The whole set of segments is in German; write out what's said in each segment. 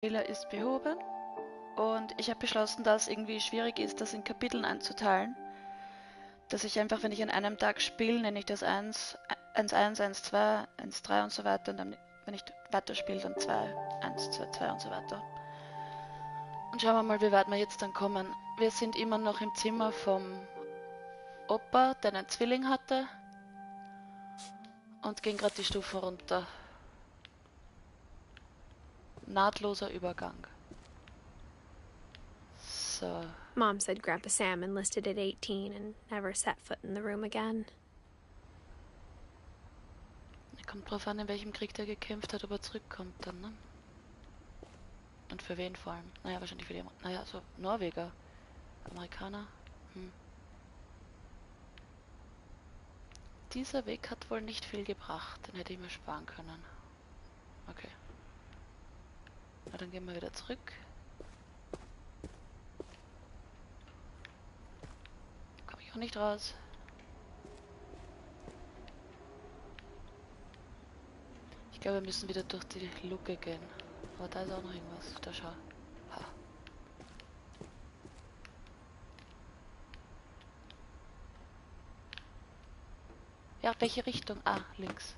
Fehler ist behoben und ich habe beschlossen, dass es irgendwie schwierig ist, das in Kapiteln einzuteilen. Dass ich einfach, wenn ich an einem Tag spiele, nenne ich das 1, 1, 1, 2, 1, 3 und so weiter. Und dann, wenn ich weiterspiele, dann 2, 1, 2, 2 und so weiter. Und schauen wir mal, wie weit wir jetzt dann kommen. Wir sind immer noch im Zimmer vom Opa, der einen Zwilling hatte. Und gehen gerade die Stufe runter. Nahtloser Übergang. So. Mom said Grandpa Sam enlisted at 18 and never set foot in the room again. Kommt drauf an, in welchem Krieg der gekämpft hat, ob er zurückkommt dann, ne? Und für wen vor allem? Naja, wahrscheinlich für die... Naja, so Norweger. Amerikaner. Dieser Weg hat wohl nicht viel gebracht. Den hätte ich mir sparen können. Okay. Na, dann gehen wir wieder zurück. Komme ich auch nicht raus. Ich glaube, wir müssen wieder durch die Luke gehen. Aber da ist auch noch irgendwas. Da schau. Ha. Ja, welche Richtung? Ah, links.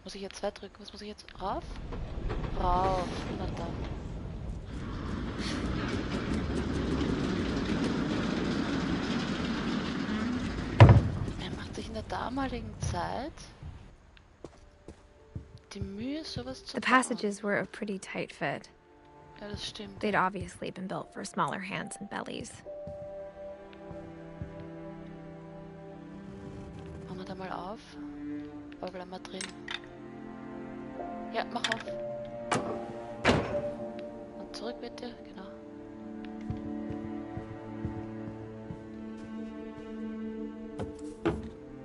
Muss ich jetzt 2 drücken? Was muss ich jetzt? Rauf? Rauf. Na dann. Er macht sich in der damaligen Zeit die Mühe, sowas zu The bauen. passages were a pretty tight fit. Ja, das stimmt. They'd obviously been built for smaller hands and bellies. Machen wir da mal auf. Oder bleiben wir drin? Ja, mach auf. Und zurück bitte, genau.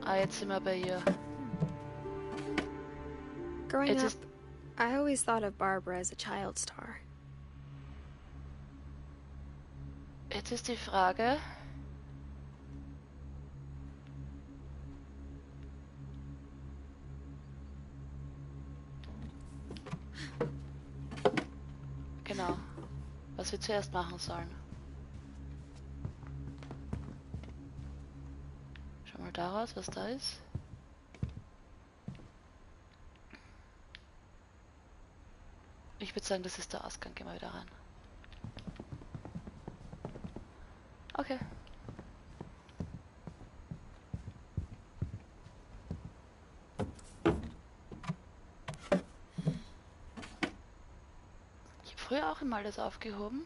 Ah, jetzt sind wir bei ihr. Growing It up, is- I always thought of Barbara as a child star. Jetzt ist die Frage... Genau. Was wir zuerst machen sollen. Schau mal daraus, was da ist. Ich würde sagen, das ist der Ausgang. Gehen wir wieder rein. Okay. Ich habe früher auch immer alles aufgehoben.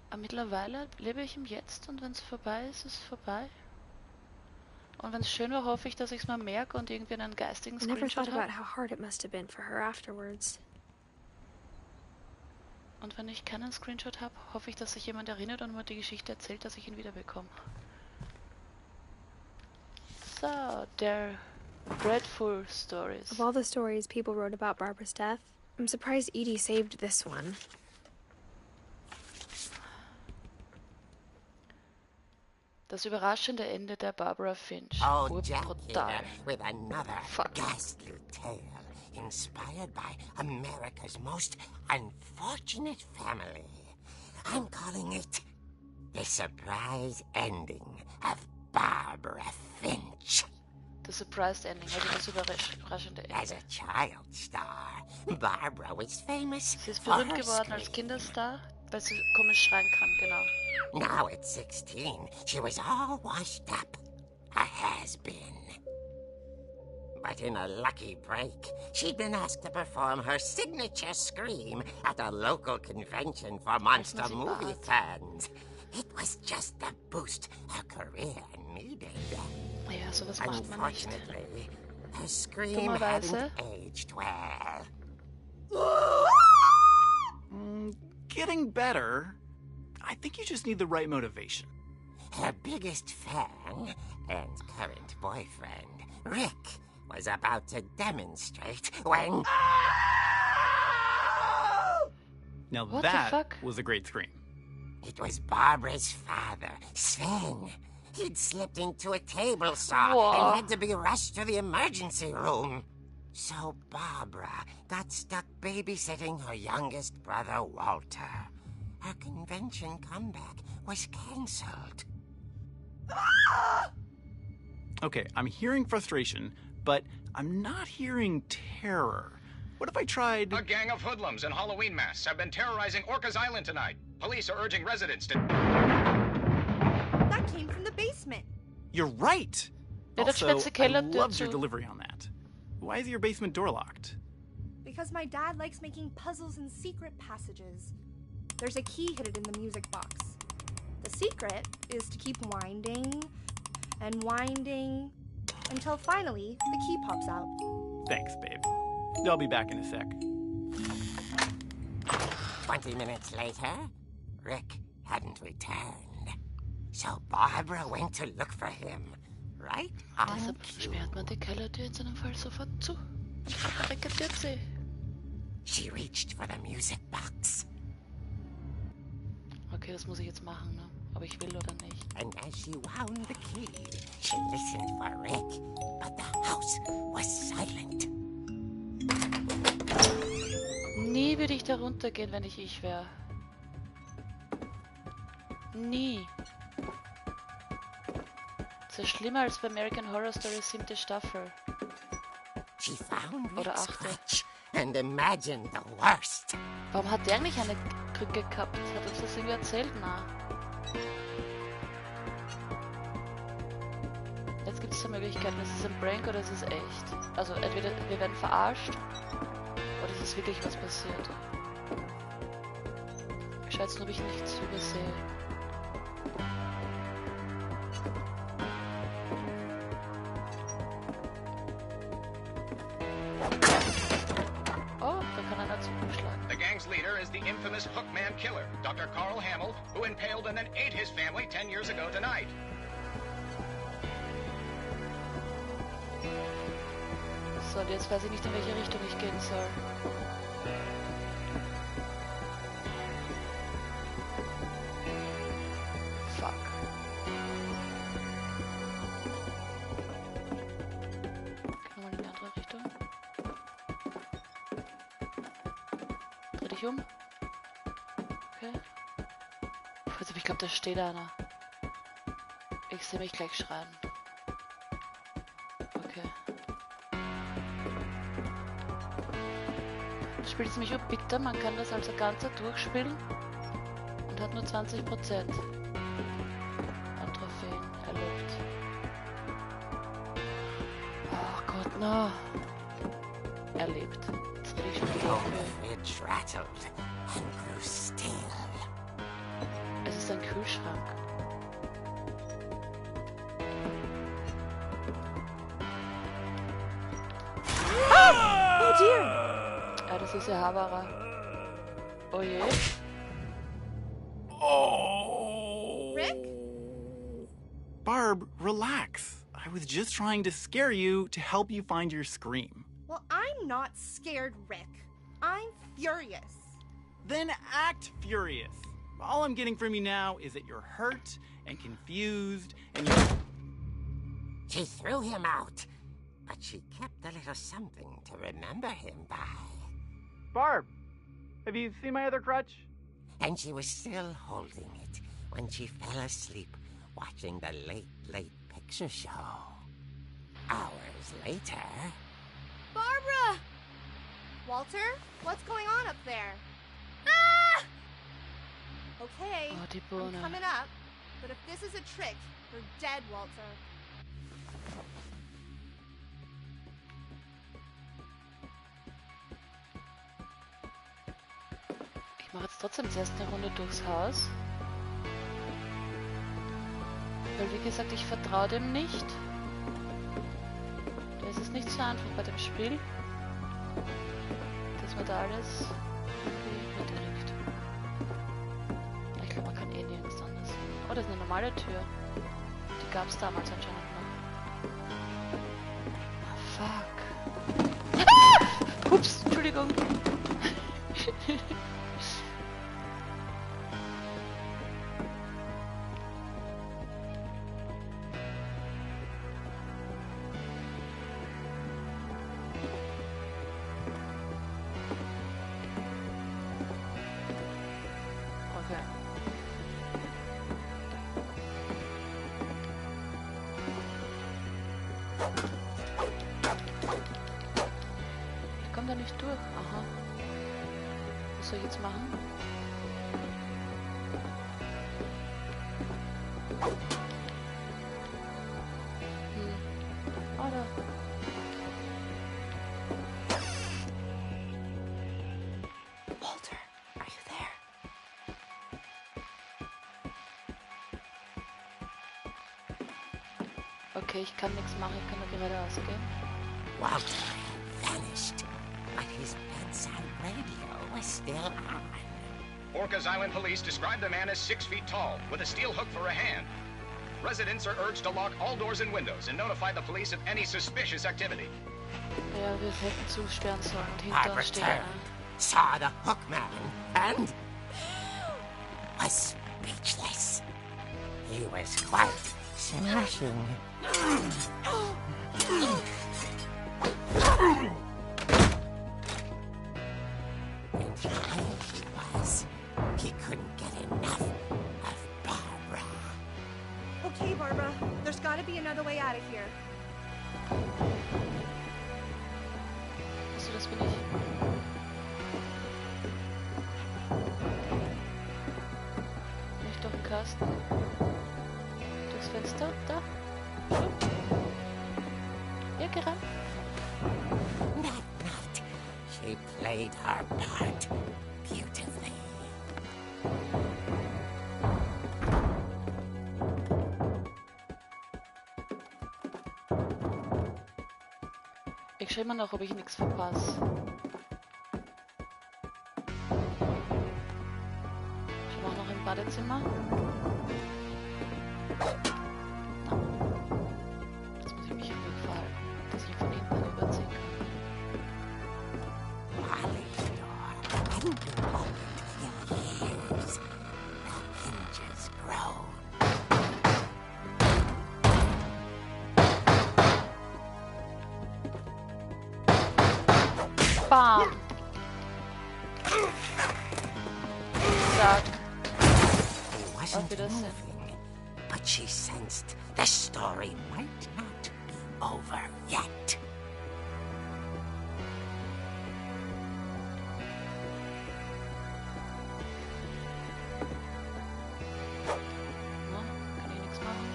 Aber mittlerweile lebe ich im Jetzt und wenn es vorbei ist, ist es vorbei. Und wenn es schön war, hoffe ich, dass ich es mal merke und irgendwie einen geistigen I never Screenshot thought about habe. how hard it must have been for her afterwards. Und wenn ich keinen Screenshot habe, hoffe ich, dass sich jemand erinnert und mir die Geschichte erzählt, dass ich ihn wiederbekomme. So, der Dreadful Stories. Of all the stories people wrote about Barbara's death, I'm surprised Edie saved this one. Das überraschende Ende der Barbara Finch. Oh, Jack Brutal. here with another Fuck. ghastly tale inspired by America's most unfortunate family. I'm calling it The Surprise Ending of Barbara Finch. The Surprised Ending, also das überraschende Ende. As a child star, Barbara was famous Sie ist for berühmt her geworden als scream. Kinderstar, weil sie komisch schreien kann, genau. Now at 16, she was all washed up. A has-been. But in a lucky break, she'd been asked to perform her signature scream at a local convention for monster was sie movie bat. fans. It was just the boost her career needed. Ja, sowas macht man nicht. Unfortunately, her scream Dummerweise. hadn't aged well. Getting better. I think you just need the right motivation. Her biggest fan and current boyfriend, Rick, was about to demonstrate when... Now What the that fuck? was a great scream. It was Barbara's father, Sven. He'd slipped into a table saw Whoa. and had to be rushed to the emergency room. So Barbara got stuck babysitting her youngest brother, Walter. Her convention comeback was cancelled. Okay, I'm hearing frustration, but I'm not hearing terror. What if I tried... A gang of hoodlums in Halloween masks have been terrorizing Orcas Island tonight. Police are urging residents to... That came from the basement. You're right! Ja, das Also, spitze Keller I loved your dazu. delivery on that. Why is your basement door locked? Because my dad likes making puzzles and secret passages. There's a key hidden in the music box. The secret is to keep winding and winding until finally the key pops out. Thanks, babe. I'll be back in a sec. 20 minutes later, Rick hadn't returned. So Barbara went to look for him. Right on Deshalb cue. sperrt man die Kellertür in so einem Fall sofort zu. Barrikadiert sie. She reached for the music box. Okay, das muss ich jetzt machen, ne? Ob ich will oder nicht. And as she wound the key, she listened for Rick. But the house was silent. Nie würde ich da runtergehen, wenn ich wäre. Nie. Das ist schlimmer als bei American Horror Story 7. Staffel. She found Oder Rick's achte. crutch and imagined the worst. Warum hat der eigentlich eine Krücke gehabt? Hat uns das irgendwie erzählt? Na. Jetzt gibt es zwei Möglichkeiten. Ist es ein Prank oder ist es echt? Also entweder wir werden verarscht oder es ist wirklich was passiert. Ich schaue jetzt nur, ob ich nichts übersehe. Oh, da kann einer zuschlagen. The gang's leader is the infamous Hookman killer, Dr. Carl Hamill, who impaled and then ate his family 10 years ago tonight. So, und jetzt weiß ich nicht, in welche Richtung ich gehen soll. Fuck. Gehen wir mal in die andere Richtung. Dreh dich um. Okay. Also ich glaube, da steht einer. Ich sehe mich gleich schreien. Okay. Das Spiel ist ziemlich bitter, man kann das also ganzer durchspielen und hat nur 20% an Trophäen erlebt. Oh Gott, no. Erlebt. Jetzt krieg ich schon The wieder old Mühe. fridge rattled and grew still. Es ist ein Kühlschrank. Oh dear! Ja, das ist ja Havara. Oh je. Oh! Rick? Barb, relax. I was just trying to scare you to help you find your scream. Well, I'm not scared, Rick. I'm furious. Then act furious. All I'm getting from you now is that you're hurt and confused and you're... She threw him out, but she kept a little something to remember him by. Barb, have you seen my other crutch? And she was still holding it when she fell asleep watching the late picture show. Hours later... Barbara! Walter, what's going on up there? Ah! Okay, Oh, die I'm Bohne. coming up. But if this is a trick, you're dead, Walter. Ich mache jetzt trotzdem zuerst eine Runde durchs Haus. Weil wie gesagt, ich vertraue dem nicht. Da ist es nicht so einfach bei dem Spiel, dass man da alles irgendwie mitkriegt. Ich glaube, man kann eh nirgends anders. Oh, das ist eine normale Tür. Die gab es damals anscheinend noch. Ah, fuck. Ah! Ups, Entschuldigung. Ich komme da nicht durch. Aha. Was soll ich jetzt machen? Oh, da. Walter, are you there? Okay, ich kann nichts machen. Ich kann nur geradeaus gehen. Walter had vanished, but his bedside radio was still on. Orcas Island police describe the man as 6 feet tall, with a steel hook for a hand. Residents are urged to lock all doors and windows and notify the police of any suspicious activity. Ja, wir hätten zusperren sollen und hinter Barbara uns steht turned, einer. saw the hookman, and was speechless. He was quite smashing. And he was. He couldn't get enough of Barbara. Okay, Barbara, there's gotta be another way out of here. Achso, das bin ich. Nicht durch den Kasten. Durchs Fenster. Da. Schwupp. Ja, geh rein. That night, she played her part beautifully. Ich schau immer noch, ob ich nichts verpasse. Ich mach noch im Badezimmer. Jetzt muss ich mich im Weg verhalten, dass ich von hinten überziehen kann. Molly's door hadn't been opened in years. The hinges groaned. Bam! Zack. He wasn't Wiedersehen. moving, but she sensed the story might not be over yet. Na, kann ich nichts machen?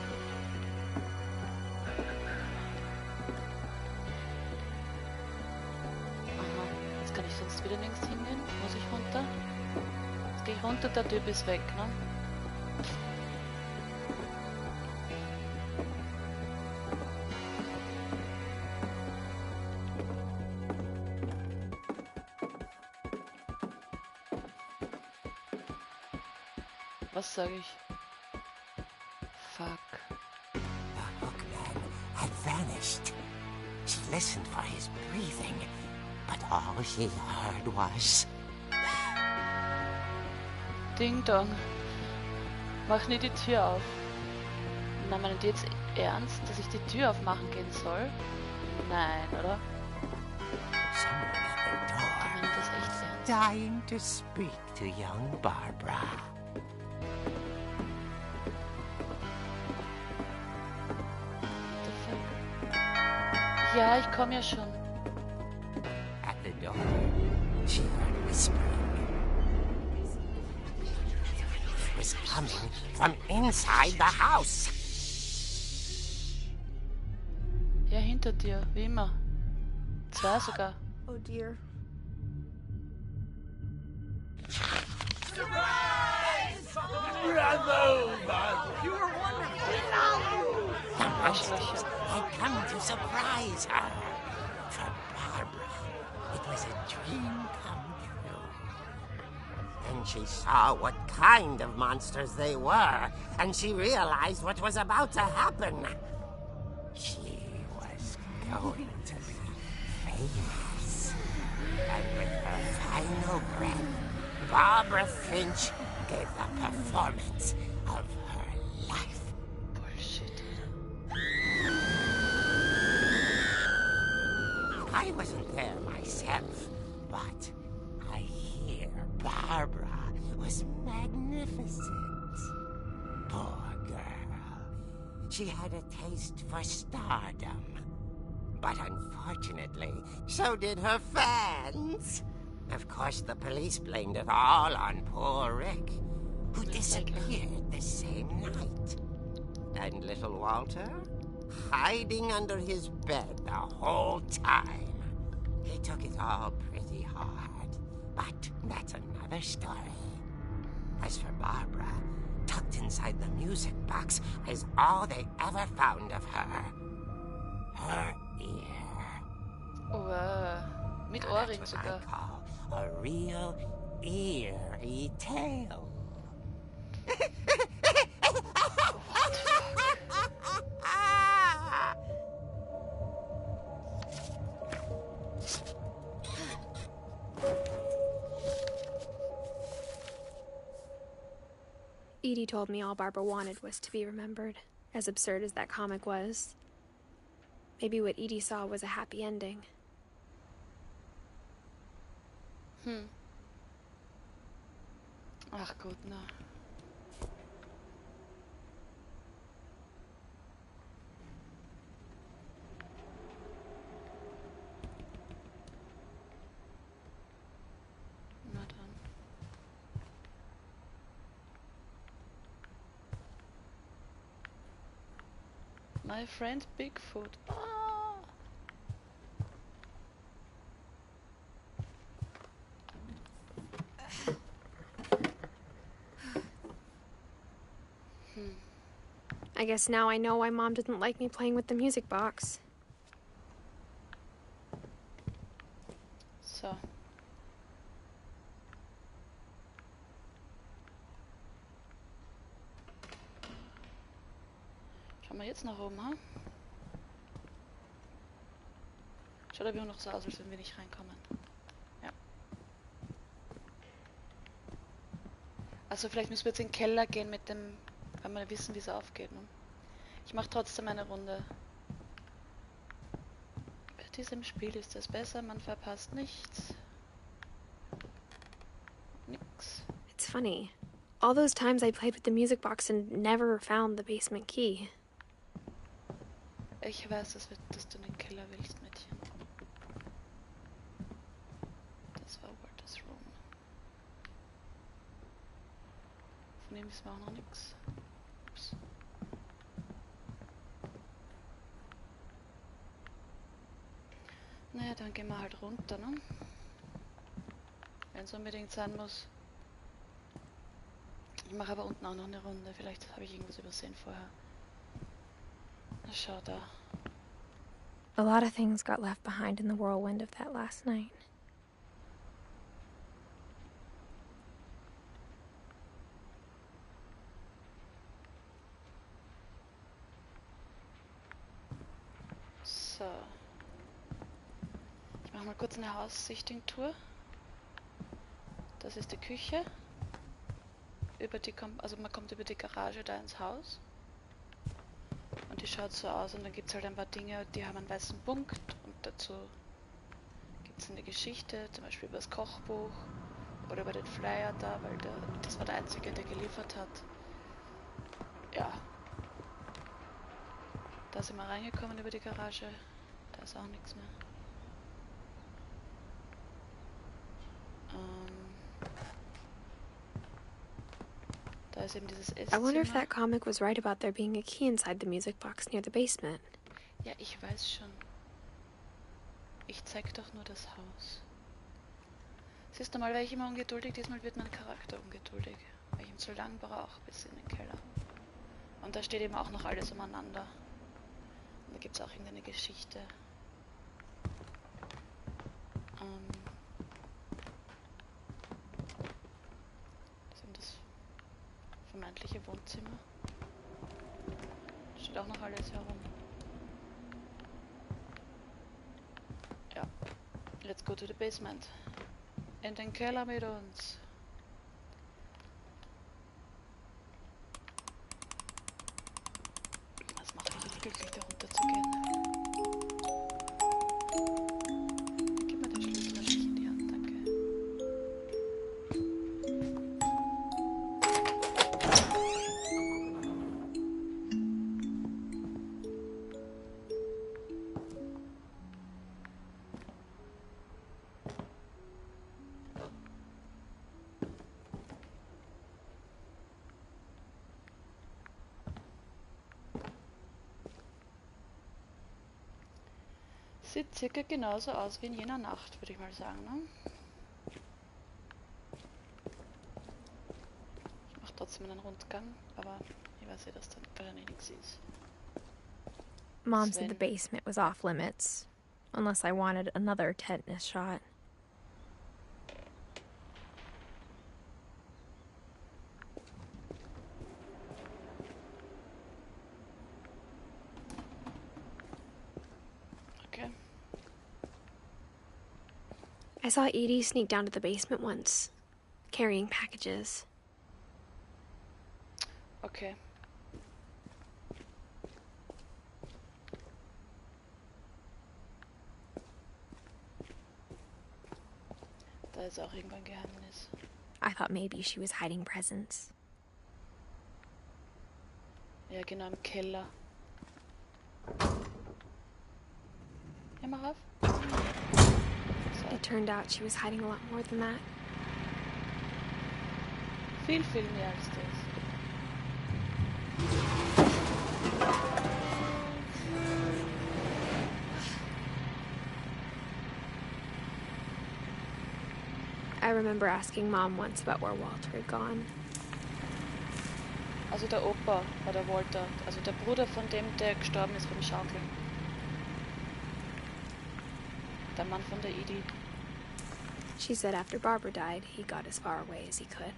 Aha, jetzt kann ich sonst wieder links hingehen. Muss ich runter? Jetzt gehe ich runter, der Typ ist weg, ne? Was sage ich? Fuck. The hookman had vanished. She listened for his breathing, but all she heard was... Ding Dong. Mach nie die Tür auf. Na, meinen die jetzt ernst, dass ich die Tür aufmachen gehen soll? Nein, oder? Someone at the Die door, meinen das echt ernst. dying to speak to young Barbara. What the fuck? Ja, ich komme ja schon. At the door, she heard whispering. It was coming from inside the house. Ja, hinter dir, wie immer. Zwei sogar. Oh dear. The monsters had come to surprise her. For Barbara, it was a dream come true. Then she saw what kind of monsters they were, and she realized what was about to happen. She was going to be famous. And with her final breath, Barbara Finch gave the performance of her life. Bullshit. I wasn't there myself, but I hear Barbara was magnificent. Poor girl. She had a taste for stardom. But unfortunately, so did her fans. Of course, the police blamed it all on poor Rick, who disappeared the same night. And little Walter? Hiding under his bed the whole time. He took it all pretty hard. But that's another story. As for Barbara, tucked inside the music box is all they ever found of her. Her ear. Mit Now, Ohrring that's what sogar. I call a real eerie tale. Edie told me all Barbara wanted was to be remembered, as absurd as that comic was. Maybe what Edie saw was a happy ending. Ach gut, na. Na dann. My friend Bigfoot. Ah! I guess now I know why Mom didn't like me playing with the music box. So. Schauen wir jetzt nach oben, ha? Schaut aber immer noch so aus, als wenn wir nicht reinkommen. Ja. Also vielleicht müssen wir jetzt in den Keller gehen mit dem, wenn wir wissen, wie es aufgeht. Ne? Ich mache trotzdem eine Runde. Bei diesem Spiel ist es besser, man verpasst nichts. Nix. It's funny. All those times I played with the music box and never found the basement key. Ich weiß, dass du in den Keller willst, Mädchen. Das war Walters Room. Von dem wissen wir auch noch nichts. Ups. Naja, dann gehen wir halt runter, ne? Wenn es unbedingt sein muss. Ich mache aber unten auch noch eine Runde. Vielleicht habe ich irgendwas übersehen vorher. Na schau da. A lot of things got left behind in the whirlwind of that last night. So. Ich mache mal kurz eine Haussichting-Tour. Das ist die Küche. Also man kommt über die Garage da ins Haus. Und die schaut so aus und dann gibt es halt ein paar Dinge, die haben einen weißen Punkt und dazu gibt es eine Geschichte, zum Beispiel über das Kochbuch oder über den Flyer da, weil das war der Einzige, der geliefert hat. Ja. Da sind wir reingekommen über die Garage, da ist auch nichts mehr. Da ist eben dieses Esszimmer. I wonder if that comic was right about there being a key inside the music box near the basement. Ja, ich weiß schon. Ich zeig doch nur das Haus. Siehst du mal, wäre ich immer ungeduldig, diesmal wird mein Charakter ungeduldig. Weil ich ihn zu lang brauche bis in den Keller. Und da steht eben auch noch alles umeinander. Und da gibt es auch irgendeine Geschichte. Das ist eben das vermeintliche Wohnzimmer. Da steht auch noch alles herum. Ja. Let's go to the basement. In den Keller mit uns. Das macht mich jetzt glücklich, da runter zu gehen. Gib mir den Schlüssel ein bisschen in die Hand, danke. Sieht circa genauso aus wie in jener Nacht, würde ich mal sagen, ne? Ich mache trotzdem einen Rundgang, aber ich weiß ja, dass dann wahrscheinlich nichts ist. Mom said the basement was off limits, unless I wanted another tetanus shot. Okay. I saw Edie sneak down to the basement once, carrying packages. Okay. Da ist auch irgendwann Geheimnis. I thought maybe she was hiding presents. Ja, genau, im Keller. Ja, mach auf. So. It turned out she was hiding a lot more than that. Viel mehr als das. I remember asking Mom once about where Walter had gone. Also der Opa war der Walter, also der Bruder von dem, der gestorben ist beim Schaukeln. Der Mann von der Edie. She said after Barbara died, he got as far away as he could.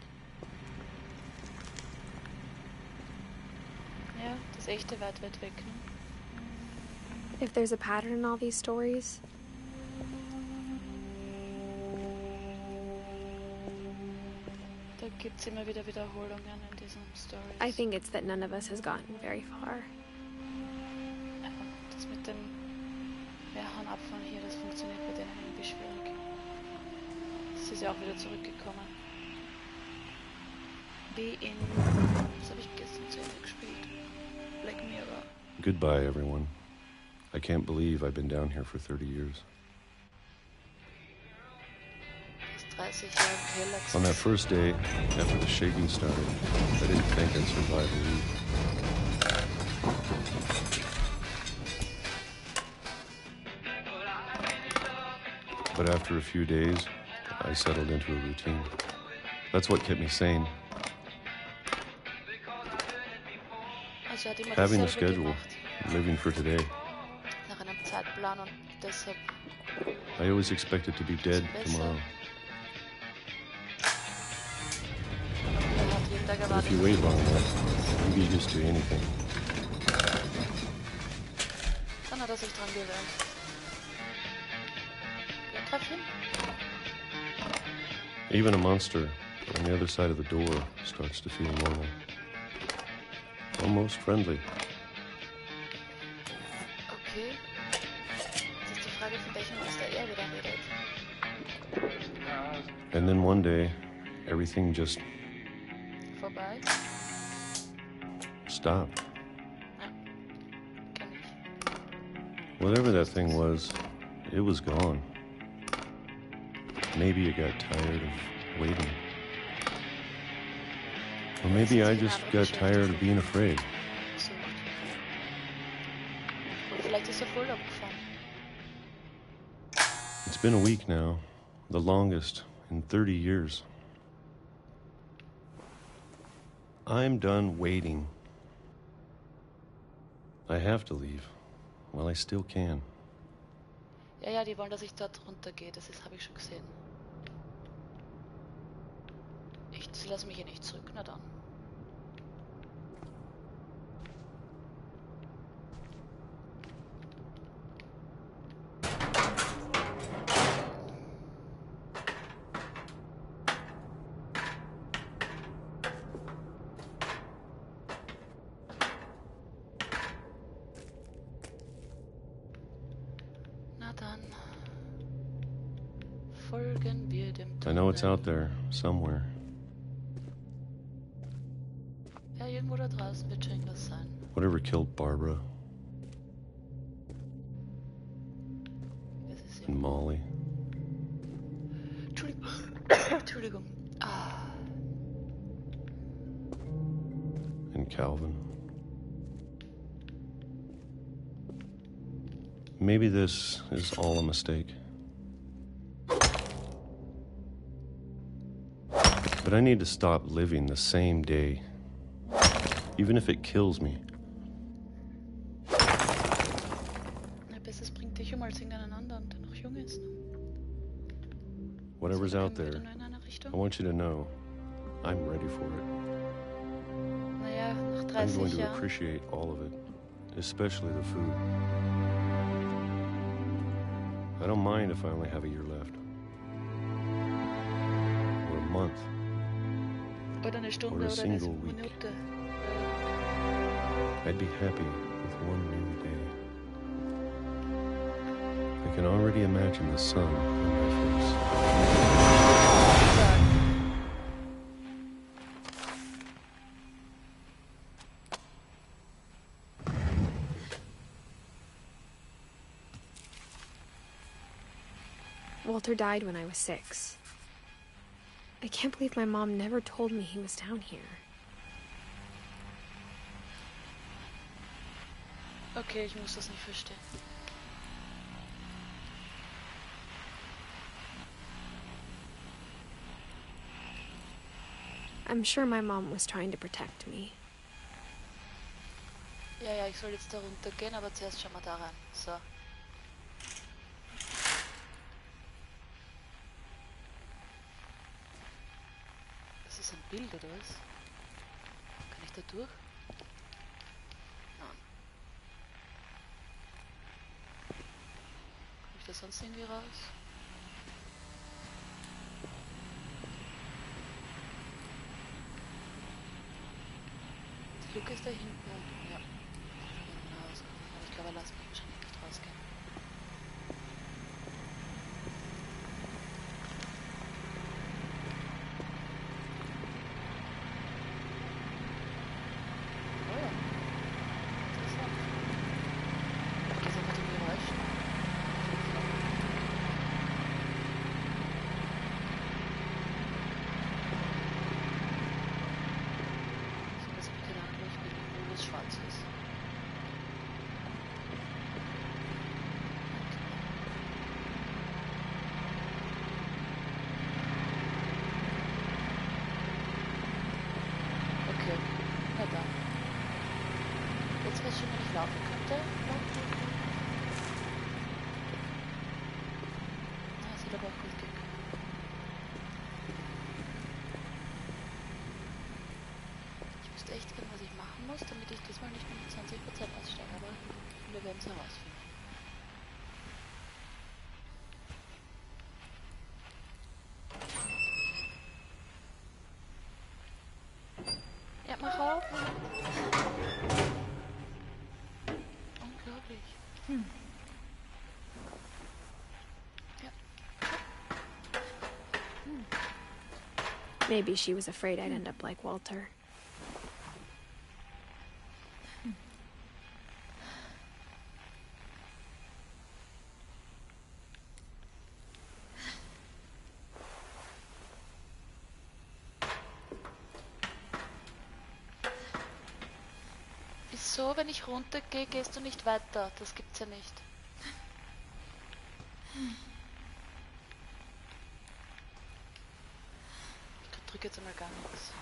Ja, das echte weit weg, ne? If there's a pattern in all these stories, Da gibt's immer wieder Wiederholungen in diesen Stories. I think it's that none of us has gotten very far. Ja, das mit dem Hauen ab von hier, das funktioniert bei denen irgendwie schwierig. Sie ist ja auch wieder zurückgekommen. Wie in... Was habe ich gestern zu Ende gespielt? Black Mirror. Goodbye, everyone. I can't believe I've been down here for 30 years. Das 30 Jahre im Keller On that gesessen. first day, after the shaking started, I didn't think I'd survive a week. But after a few days, I settled into a routine. That's what kept me sane. Also er hat immer Having a dasselbe schedule, gemacht. living for today. Nach einem Zeitplan und deshalb I always expected to be dead tomorrow. er hat jeden Tag But erwartet. if you wait long enough, you get used to anything. Dann hat er sich dran gewöhnt. Ja, treff hin. Even a monster on the other side of the door starts to feel normal. Almost friendly. Okay. Jetzt ist die Frage, von welchem Monster er wieder redet. And then one day, everything just Vorbei. stopped. Ja. Kenn ich. Whatever that thing was, it was gone. Maybe it got tired of waiting. Or maybe I just got tired of being afraid. Sucht. Und vielleicht ist er voll abgefahren. It's been a week now, the longest in 30 years. I'm done waiting. I have to leave while I still can. Ja, ja, die wollen, dass ich dort runtergehe. Das habe ich schon gesehen. Sie lassen mich hier nicht zurück. Na dann. Na dann. Folgen wir dem I know it's Tunnel. out there, somewhere. Ja, irgendwo da draußen wird schon irgendwas sein. Whatever killed Barbara Es ist and irgendwo. Molly. Entschuldigung. Entschuldigung. Ah. And Calvin. Maybe this is all a mistake. But I need to stop living the same day, even if it kills me. Ja, besser, es bringt dich als irgendeinen anderen, der noch jung ist. Whatever's out Wieder there, nur in eine Richtung. I want you to know I'm ready for it. Naja, nach I'm 30 going to Jahren. appreciate all of it, especially the food. I don't mind if I only have a year left. Or a month. Oder eine Stunde Or a oder eine single week. Minute. I'd be happy with one new day. I can already imagine the sun on my face. Walter died when I was 6. I can't believe my mom never told me he was down here. Okay, ich muss das nicht verstehen. I'm sure my mom was trying to protect me. Ja, ich soll jetzt da runtergehen, aber zuerst schauen wir da rein. So. Das ist ein Bild, oder was? Kann ich da durch? Nein. Komme ich da sonst irgendwie raus? Die Luke ist da hinten. Ja. Aber ich glaube, er lässt mich wahrscheinlich nicht rausgehen. Oh ja. Interessant. Ich gehe einfach dem Geräusch. So, jetzt habe ich keine Ahnung, wo ich bin, wo es schwarz ist. Okay, na dann. Jetzt weiß ich schon, wenn ich laufen könnte. Na, es wird aber auch gut gehen können. Ich wüsste echt gern, was ich machen muss, damit ich diesmal nicht nur mit 20% aussteige, aber wir werden es herausfinden. Ja, mach auf. Unglaublich. Ja. Maybe she was afraid I'd end up like Walter. Wieso, wenn ich runtergehe, gehst du nicht weiter? Das gibt's ja nicht. Ich drücke jetzt einmal gar nichts.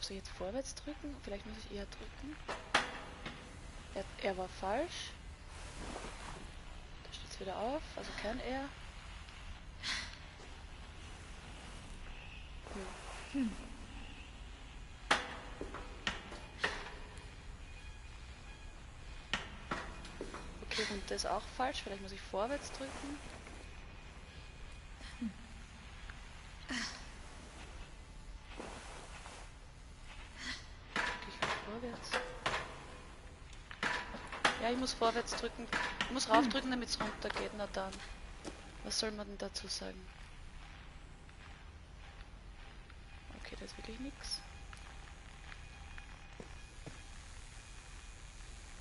Soll ich jetzt vorwärts drücken? Vielleicht muss ich eher drücken. Er war falsch. Da steht es wieder auf, also kein er. Okay, runter ist auch falsch. Vielleicht muss ich vorwärts drücken. Okay, ich will vorwärts. Ja, ich muss vorwärts drücken. Ich muss raufdrücken, damit es runter geht. Na dann. Was soll man denn dazu sagen? Okay, da ist wirklich nichts.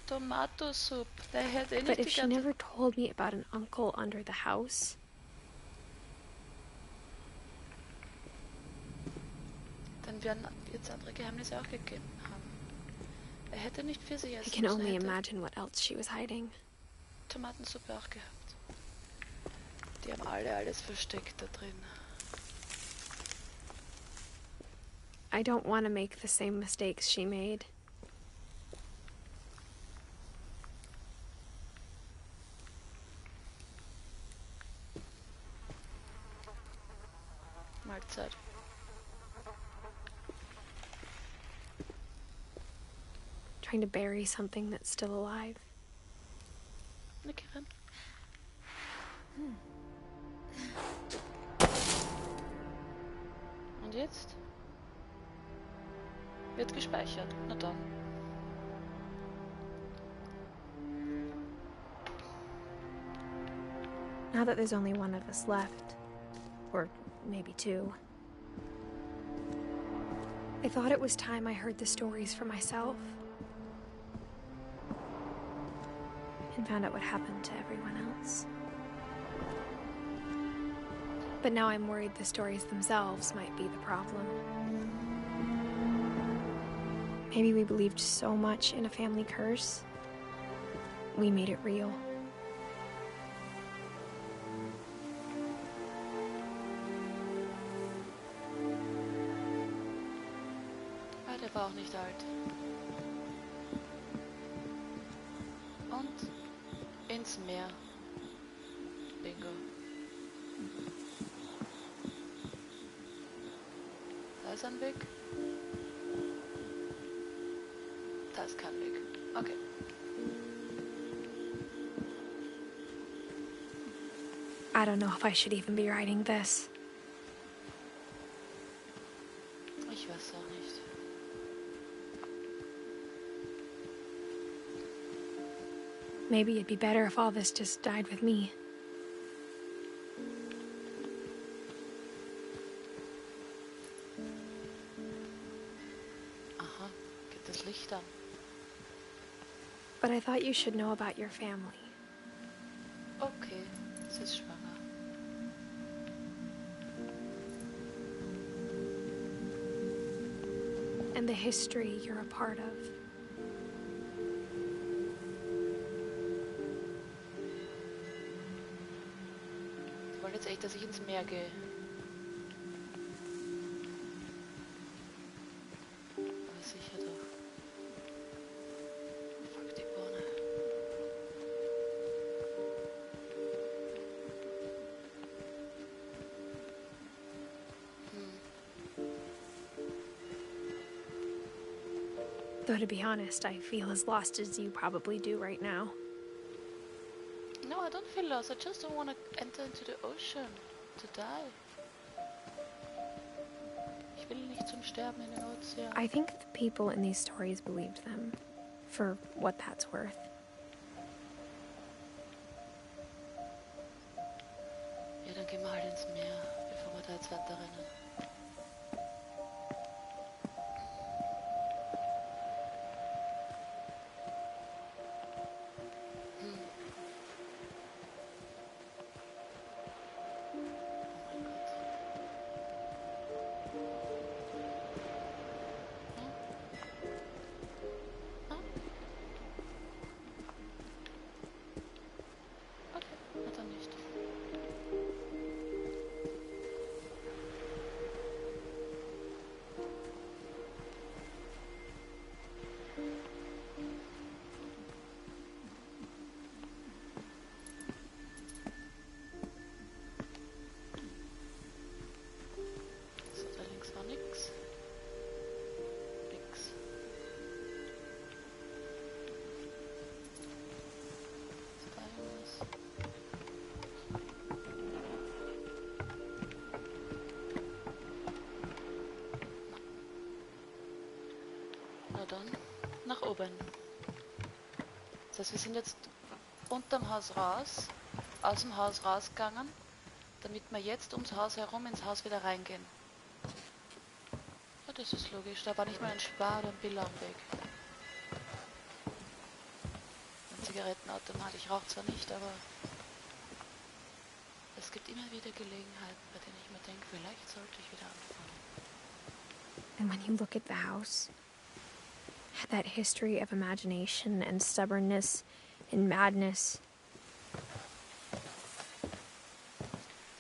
Tomatosoup. Der hätte eh But nicht if die she ganze... never told me about an uncle under the house, Dann werden jetzt andere Geheimnisse auch gegeben haben. Er hätte nicht für sie I essen can müssen. only Er hätte imagine what else she was hiding. Tomatensuppe auch gehabt. Die haben alle alles versteckt da drin. I don't want to make the same mistakes she made. Mahlzeit. Trying to bury something that's still alive. Okay, rein. Und jetzt? Wird gespeichert. Na dann. Now that there's only one of us left, or maybe two, I thought it was time I heard the stories for myself and found out what happened to everyone else. But now I'm worried the stories themselves might be the problem. Maybe we believed so much in a family curse, we made it real. Ah, der war auch nicht alt. Und ins Meer. Bingo. Da ist ein Weg. Da ist kein Weg. Okay. I don't know if I should even be writing this. Ich weiß auch nicht. Maybe it'd be better if all this just died with me. Aha, geht das Licht an. But I thought you should know about your family. Okay, sie ist schwanger. And the history you're a part of. Ich wollte jetzt echt, dass ich ins Meer gehe. Aber sicher doch. Fuck die Bohne. Though to be honest, I feel as lost as you probably do right now. No, I don't feel lost. I just don't want to enter into the ocean to die. Ich will nicht zum Sterben in den Ozean. I think the people in these stories believed them, for what that's worth. Ja, dann gehen wir halt ins Meer, bevor wir da jetzt weiter rennen. Dann nach oben. Das heißt, wir sind jetzt unterm Haus raus, aus dem Haus rausgegangen, damit wir jetzt ums Haus herum ins Haus wieder reingehen. Ja, das ist logisch. Da war nicht mal ein Spar oder ein Bill am Weg. Ein Zigarettenautomat. Ich rauche zwar nicht, aber es gibt immer wieder Gelegenheiten, bei denen ich mir denke, vielleicht sollte ich wieder anfangen. And when you look at the house, it had that history of imagination and stubbornness and madness.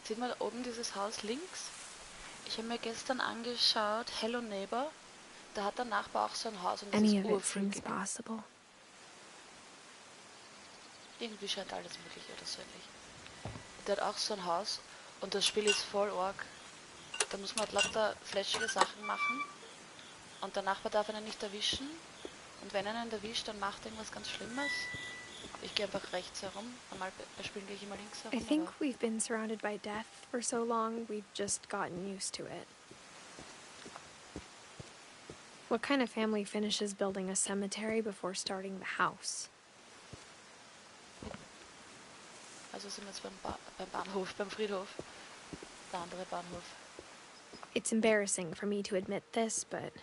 Sieht man da oben dieses Haus links? Ich habe mir gestern angeschaut, Hello Neighbor. Da hat der Nachbar auch so ein Haus und das Any ist of it seems urfreakig. possible. Irgendwie scheint alles möglich oder so ähnlich. Der hat auch so ein Haus und das Spiel ist voll arg. Da muss man halt lauter flashige Sachen machen und der Nachbar darf einen nicht erwischen und wenn er einen erwischt, dann macht er irgendwas ganz Schlimmes. Ich gehe einfach rechts herum, normal bei Spielen gehe ich immer links herum. I think we've been surrounded by death for so long, we've just gotten used to it. What kind of family finishes building a cemetery before starting the house? Also sind wir jetzt beim Bahnhof, beim Friedhof. Der andere Bahnhof. It's embarrassing for me to admit this, but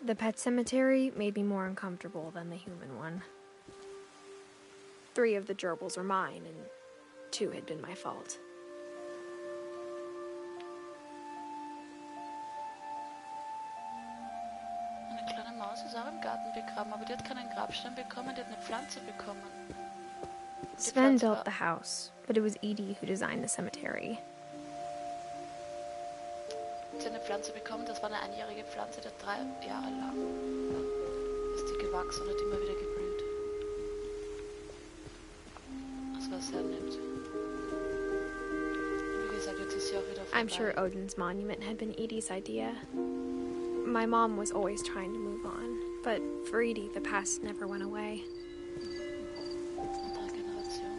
the pet cemetery made me more uncomfortable than the human one. 3 of the gerbils were mine, and 2 had been my fault. Eine kleine Maus ist auch im Garten begraben, aber die hat keinen Grabstein bekommen, die hat eine Pflanze bekommen. Sven built the house, but it was Edie who designed the cemetery. Sie hat eine Pflanze bekommen, das war eine einjährige Pflanze, die hat 3 Jahre lang ist die gewachsen und hat immer wieder geblüht. Das war sehr nett. Wie gesagt, jetzt ist sie auch wieder vorbei. I'm sure Odin's monument had been Edie's idea. My mom was always trying to move on, but for Edie, the past never went away. Andere Generation.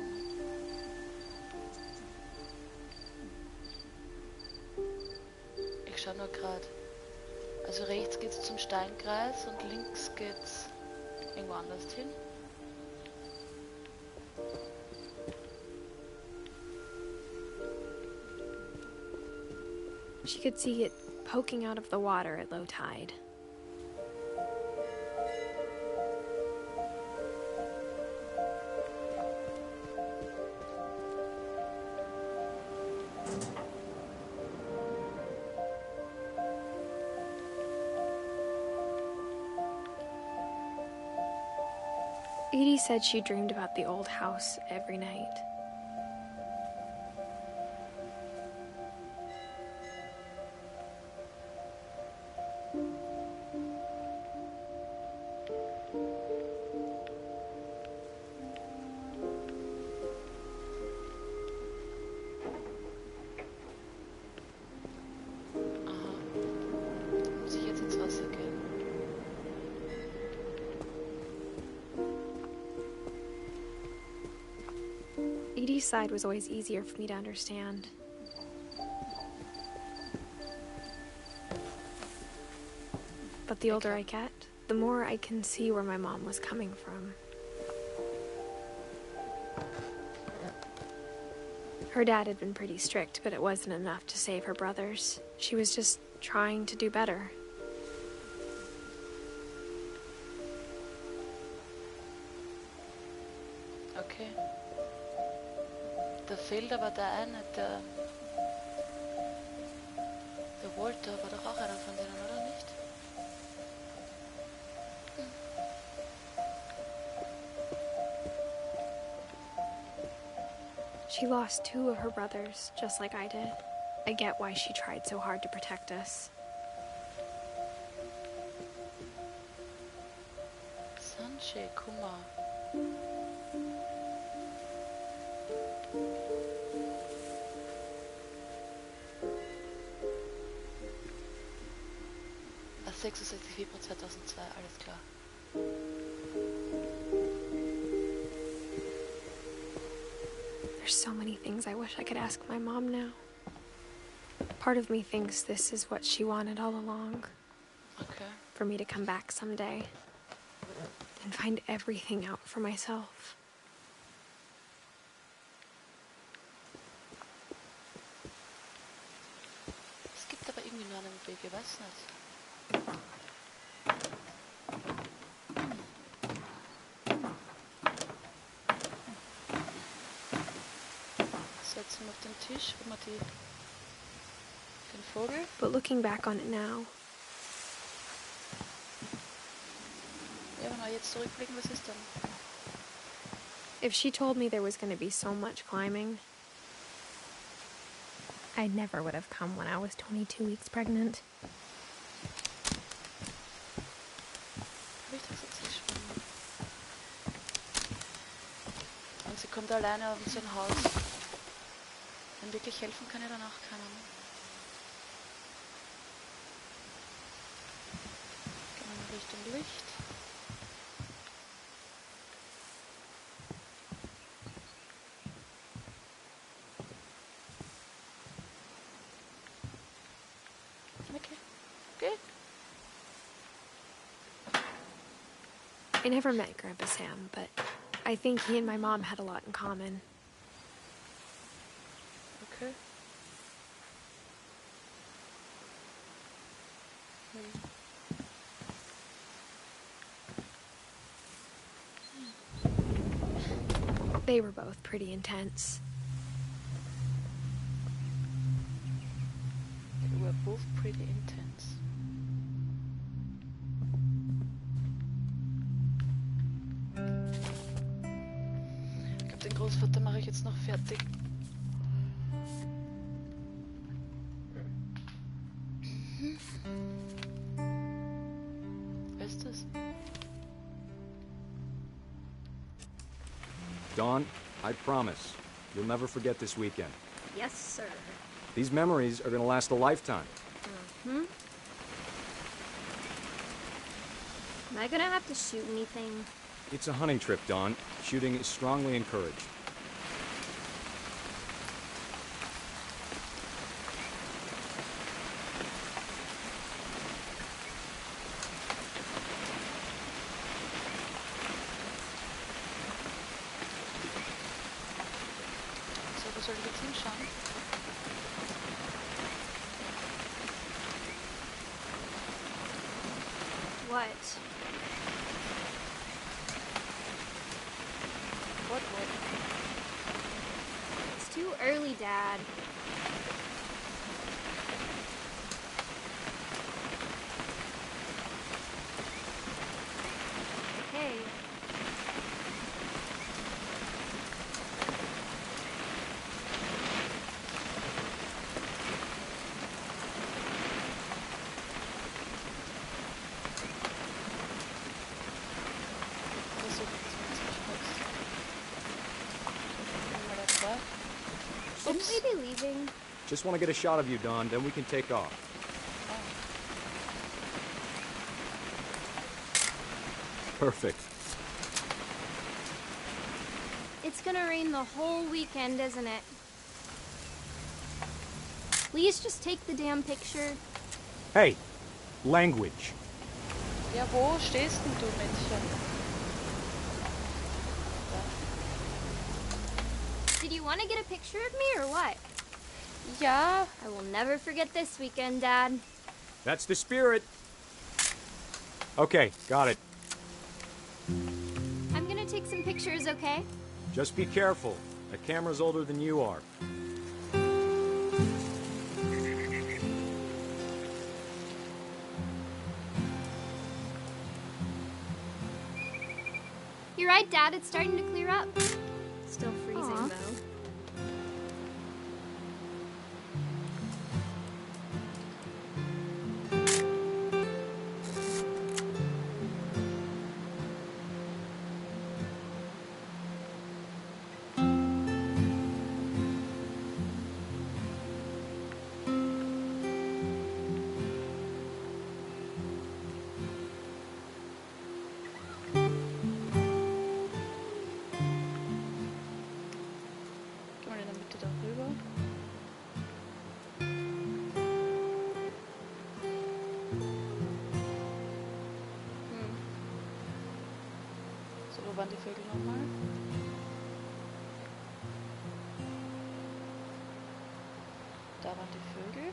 Ich schau nur gerade. Also rechts geht's zum Steinkreis und links geht's irgendwo anders hin. She could see it poking out of the water at low tide. Edie said she dreamed about the old house every night. Muss ich jetzt ins Wasser gehen? Edie's side was always easier for me to understand. But the older I get, the more I can see where my mom was coming from. Her dad had been pretty strict, but it wasn't enough to save her brothers. She was just trying to do better. Okay. Da fehlt aber der eine, der Walter war doch auch einer von denen, oder nicht? She lost 2 of her brothers, just like I did. I get why she tried so hard to protect us. Sanche, Kummer. Ah, 66 Februar 2002, alles klar. There's so many things I wish I could ask my mom now. Part of me thinks this is what she wanted all along. Okay. For me to come back someday and find everything out for myself. Es gibt aber irgendwie nur einen Weg, ich weiß nicht. Setzen wir auf den Tisch, wo wir die Den Vogel? But looking back on it now, Ja, wenn wir jetzt zurückblicken, was ist dann? if she told me there was going to be so much climbing, I never would have come when I was 22 weeks pregnant. Hab ich das jetzt geschwommen? Und sie kommt alleine auf so ein Haus. Und wirklich helfen kann ihr danach keiner mehr. Gehen wir mal Richtung Licht. Okay, good. I never met Grandpa Sam, but I think he and my mom had a lot in common. Okay. They were both pretty intense. They were both pretty intense. Ich glaube, den Großvater mache ich jetzt noch fertig. Wer ist das? Dawn, I promise, you'll never forget this weekend. Yes, sir. These memories are gonna last a lifetime. Am I gonna have to shoot anything? It's a hunting trip, Dawn. Shooting is strongly encouraged. So, wo soll ich jetzt hinschauen? What? What? It's too early, Dad. Hey. Das suche ich jetzt mal kurz. Mal das war. Shouldn't we be leaving? Just want to get a shot of you, Dawn, then we can take off. Perfect. It's gonna rain the whole weekend, isn't it? Please just take the damn picture. Hey, language. Ja, wo stehst denn du, Mädchen? Did you want to get a picture of me or what? Ja, I will never forget this weekend, Dad. That's the spirit. Okay, got it. I'm gonna take some pictures, okay? Just be careful. That camera's older than you are. You're right, Dad. It's starting to clear up. Still freezing, Aw. though. geh mal in der Mitte darüber. So, wo waren die Vögel nochmal? Da waren die Vögel.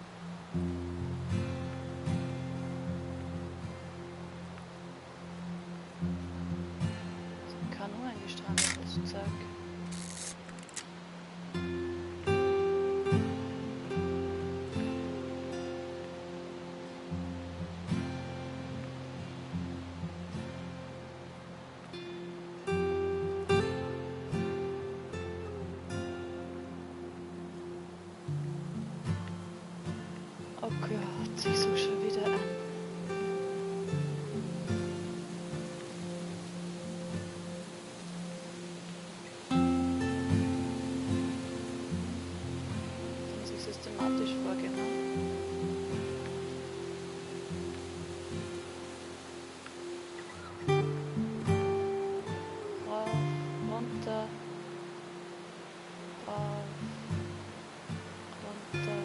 So ein Kanu eingestrandet sozusagen. sich so schon wieder an. Muss ich systematisch vorgehen, ne? Rauf, runter, rauf, runter.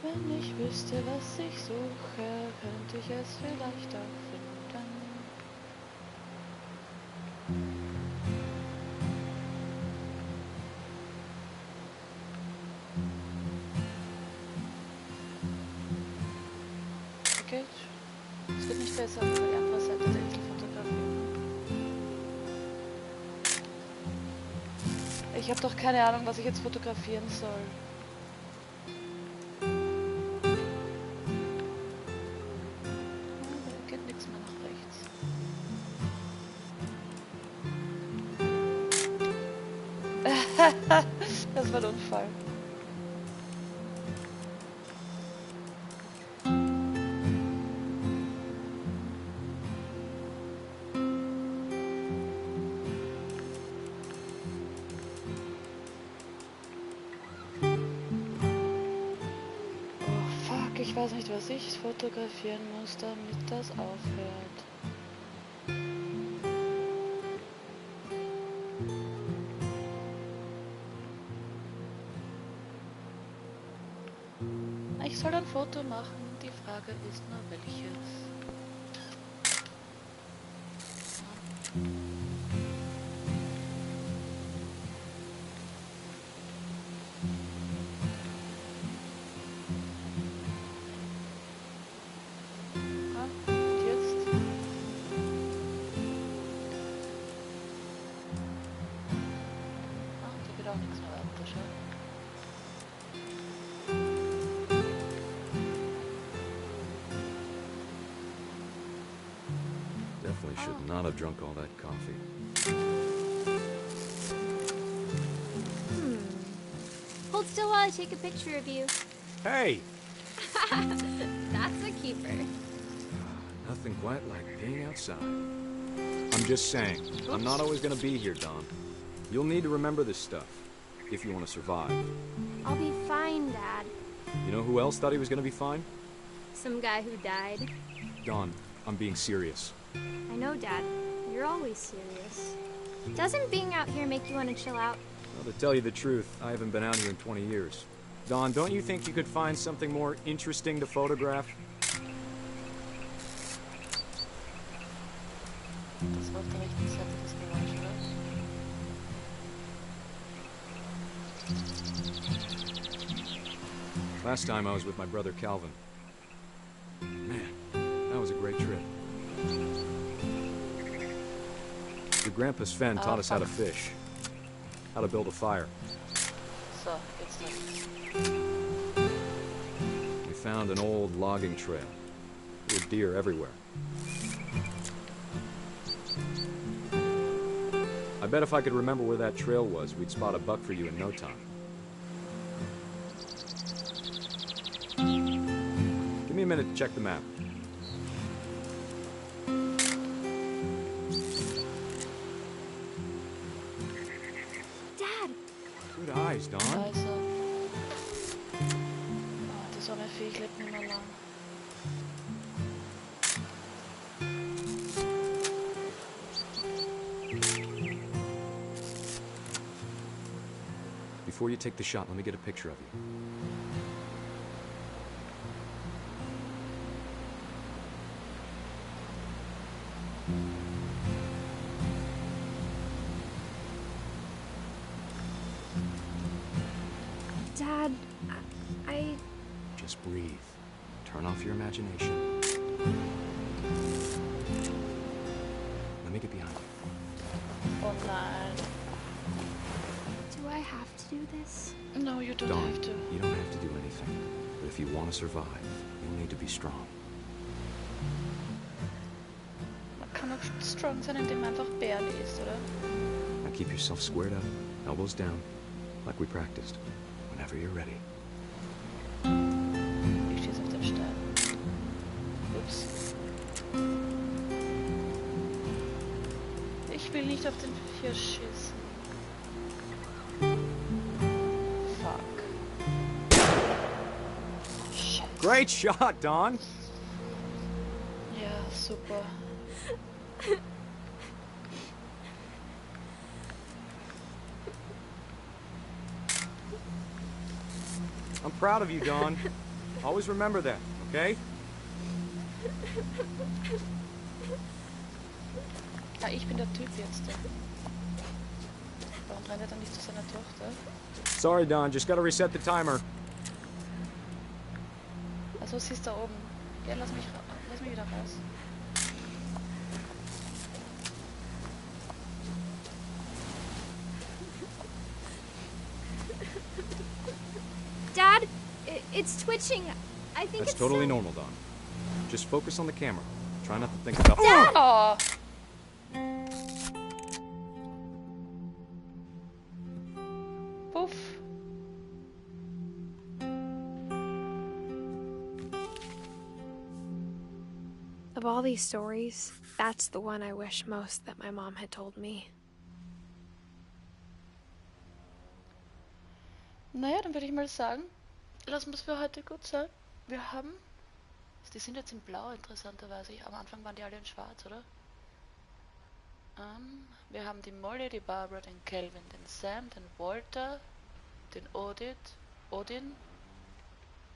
Wenn ich wüsste, was ich suche, könnte ich es vielleicht auch finden. Okay, es wird nicht besser, wenn wir die andere Seite der Insel fotografieren. Ich habe doch keine Ahnung, was ich jetzt fotografieren soll. Das war ein Unfall. Oh fuck, ich weiß nicht, was ich fotografieren muss, damit das aufhört. Ich soll ein Foto machen, die Frage ist nur welches. Und jetzt? Da geht auch nichts mehr weiter, schau. Definitely should not have drunk all that coffee. Hold still while I take a picture of you. Hey! That's a keeper. Nothing quite like being outside. I'm just saying, I'm not always gonna be here, Don. You'll need to remember this stuff, if you want to survive. I'll be fine, Dad. You know who else thought he was gonna be fine? Some guy who died. Don, I'm being serious. I know, Dad. You're always serious. Doesn't being out here make you want to chill out? Well, to tell you the truth, I haven't been out here in 20 years. Don, don't you think you could find something more interesting to photograph? Das war auf der rechten Seite des Garagenhauses. Last time I was with my brother Calvin. Man, that was a great trip. Your grandpa Sven taught us how to fish, how to build a fire. So, jetzt nicht. We found an old logging trail. There were deer everywhere. I bet if I could remember where that trail was, we'd spot a buck for you in no time. Give me a minute to check the map. Dad! Good eyes, Don. Also. Oh, die Sonne Viech lebt nicht mehr lang. Before you take the shot, let me get a picture of you. Dad, I... Just breathe. Turn off your imagination. Let me get behind you. Oh nein. Do I have to do this? No, you don't Don, have to. you don't have to do anything. But if you want to survive, you'll need to be strong. Man kann noch strong sein, indem man einfach Bären isst, oder? Now keep yourself squared up, elbows down, like we practiced. Whenever you're ready. Ich schieße auf den Stein. Ups. Ich will nicht auf den Hirsch schießen. Fuck. Scheiße. Great shot, Dawn! Ja, super. I'm proud of you, Dawn. Always remember that, okay? Ah, ich bin der Typ jetzt. Warum rennt er dann nicht zu seiner Tochter? Sorry, Dawn, just gotta reset the timer. Also sie ist da oben. Ja, lass mich wieder raus. Dad, it's twitching. I think That's it's totally so... normal, Dawn. Just focus on the camera. Try not to think about... Oh! Puff. Of all these stories, that's the one I wish most that my mom had told me. Naja, dann würde ich mal sagen, lassen wir es für heute gut sein. Wir haben... Die sind jetzt in blau, interessanterweise. Am Anfang waren die alle in schwarz, oder? Wir haben die Molly, die Barbara, den Calvin, den Sam, den Walter, den Odin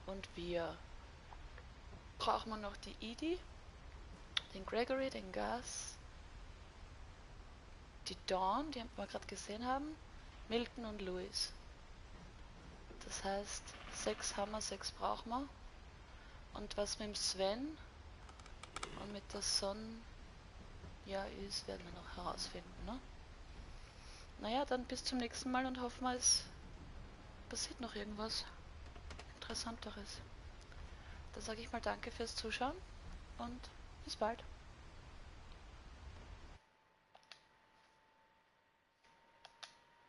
und wir. Brauchen wir noch die Edie, den Gregory, den Gus, die Dawn, die wir gerade gesehen haben, Milton und Louis. Das heißt, 6 haben wir, 6 brauchen wir. Und was mit dem Sven und mit der Sonne ist, werden wir noch herausfinden, ne? Naja, dann bis zum nächsten Mal und hoffen wir, es passiert noch irgendwas Interessanteres. Dann sage ich mal danke fürs Zuschauen und bis bald.